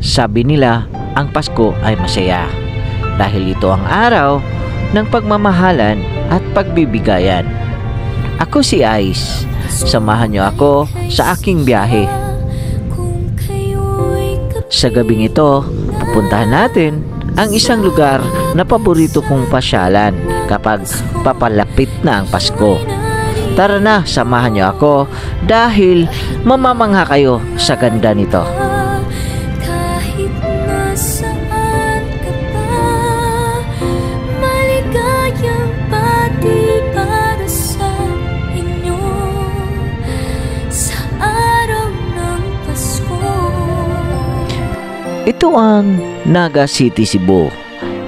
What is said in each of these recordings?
Sabi nila, ang Pasko ay masaya dahil ito ang araw ng pagmamahalan at pagbibigayan. Ako si Ice. Samahan niyo ako sa aking biyahe. Sa gabing ito, pupuntahan natin ang isang lugar na paborito kong pasyalan kapag papalapit na ang Pasko. Tara na, samahan niyo ako dahil mamamangha kayo sa ganda nito. Ito ang Naga City, Cebu.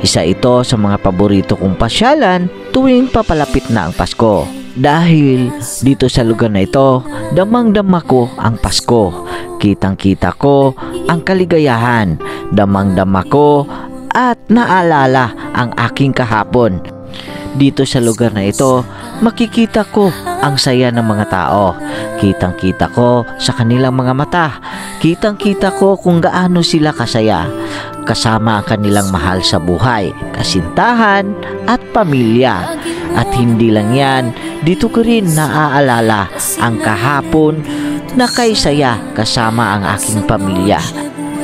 Isa ito sa mga paborito kong pasyalan tuwing papalapit na ang Pasko. Dahil dito sa lugar na ito, damang-dama ko ang Pasko. Kitang-kita ko ang kaligayahan. Damang-dama ko at naalala ang aking kahapon. Dito sa lugar na ito, makikita ko ang saya ng mga tao. Kitang-kita ko sa kanilang mga mata. Kitang-kita ko kung gaano sila kasaya kasama ang kanilang mahal sa buhay, kasintahan at pamilya. At hindi lang yan, dito ko rin naaalala ang kahapon na kay saya kasama ang aking pamilya.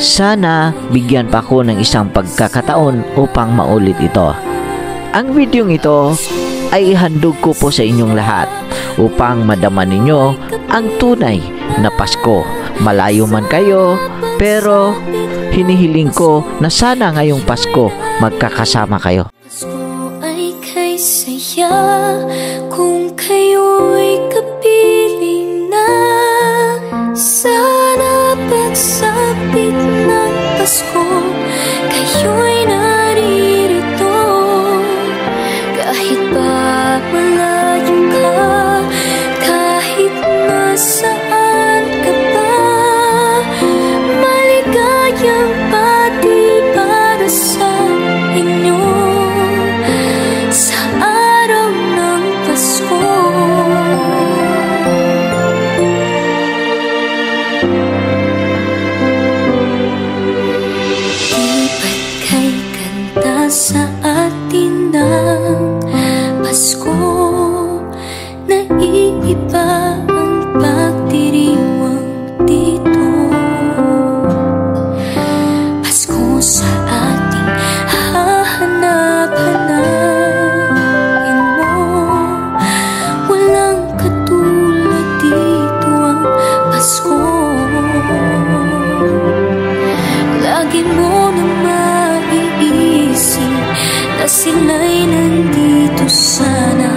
Sana bigyan pa ko ng isang pagkakataon upang maulit ito. Ang videong ito ay ihandog ko po sa inyong lahat upang madama ninyo ang tunay na Pasko. Malayo man kayo, pero hinihiling ko na sana ngayong Pasko magkakasama kayo. Pasko ay kay saya kung kayo'y kapiling na. Sana pagsapit ng Pasko, kayo'y naririto. Kahit pa malayo ka, kahit nasaan ka pa, maligayang pati para sa inyo sa araw ng Pasko. Lipat kay kanta sa atin ng Pasko, naiiba ang pagdiriwang dito. Pasko sa ating hahanap-hanapin mo. Walang katulad dito ang Pasko. Lagi mo na maiisip na sila'y nandito sana,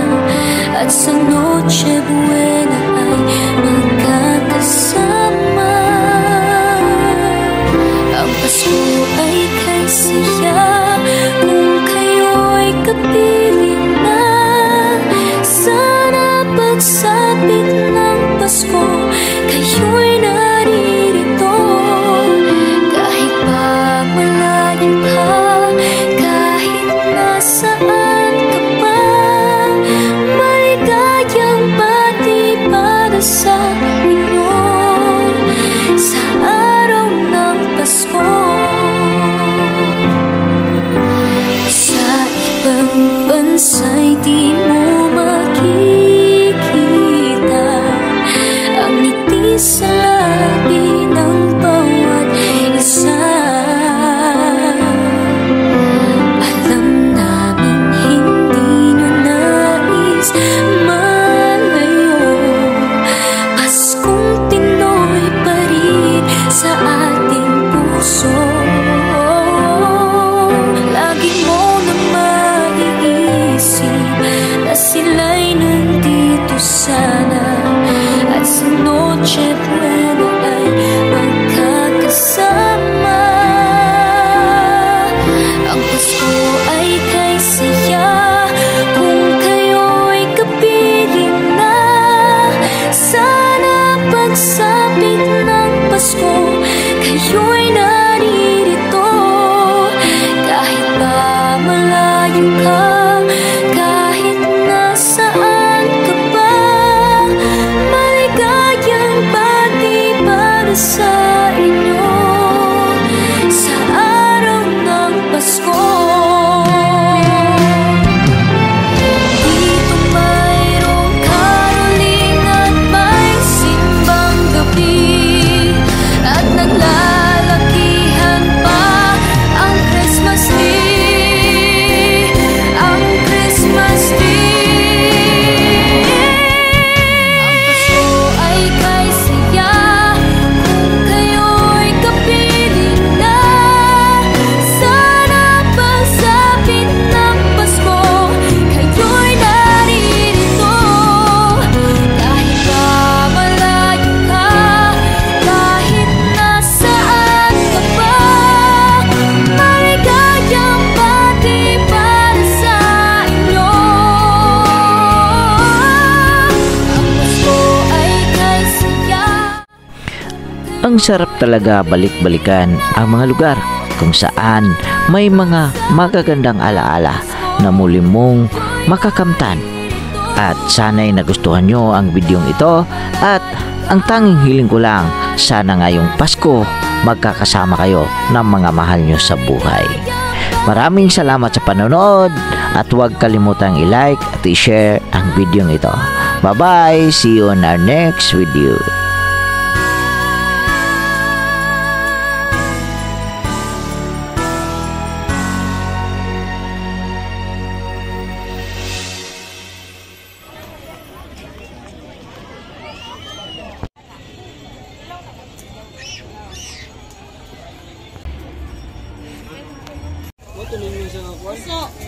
at sa Noche Buena ay magkakasama. Ang Pasko ay kay saya kung kayo'y kapiling na. Sana pagsapit ng Pasko, kayo'y naririto. Kahit pa malayo ka, kahit nasaan ka pa, maligayang pati para sa inyo sa araw ng Pasko. Sa ibang bansa'y di mo makikita ang ngiti sa labi ng bawat isa. Alam namin hindi nyo nais malayo. Paskong Pinoy pa rin sa ating puso. Lagi mo na maiisip na sila'y nandito sana, at sa Noche Buena ay magkakasama. Ang Pasko ay kay saya kung kayo'y kapiling na. Sana pagsapit ng Pasko, kayo'y naririto. Kahit pa malayo ka, kahit nasaan ka pa, maligayang pati para sa inyo Ang sarap talaga balik-balikan ang mga lugar kung saan may mga magagandang alaala na muli mong makakamtan. At sana'y nagustuhan nyo ang videong ito at ang tanging hiling ko lang, sana ngayong Pasko magkakasama kayo ng mga mahal nyo sa buhay. Maraming salamat sa panonood at huwag kalimutang i-like at i-share ang videong ito. Bye-bye! See you on our next video. Ito ninyo sa kuwan.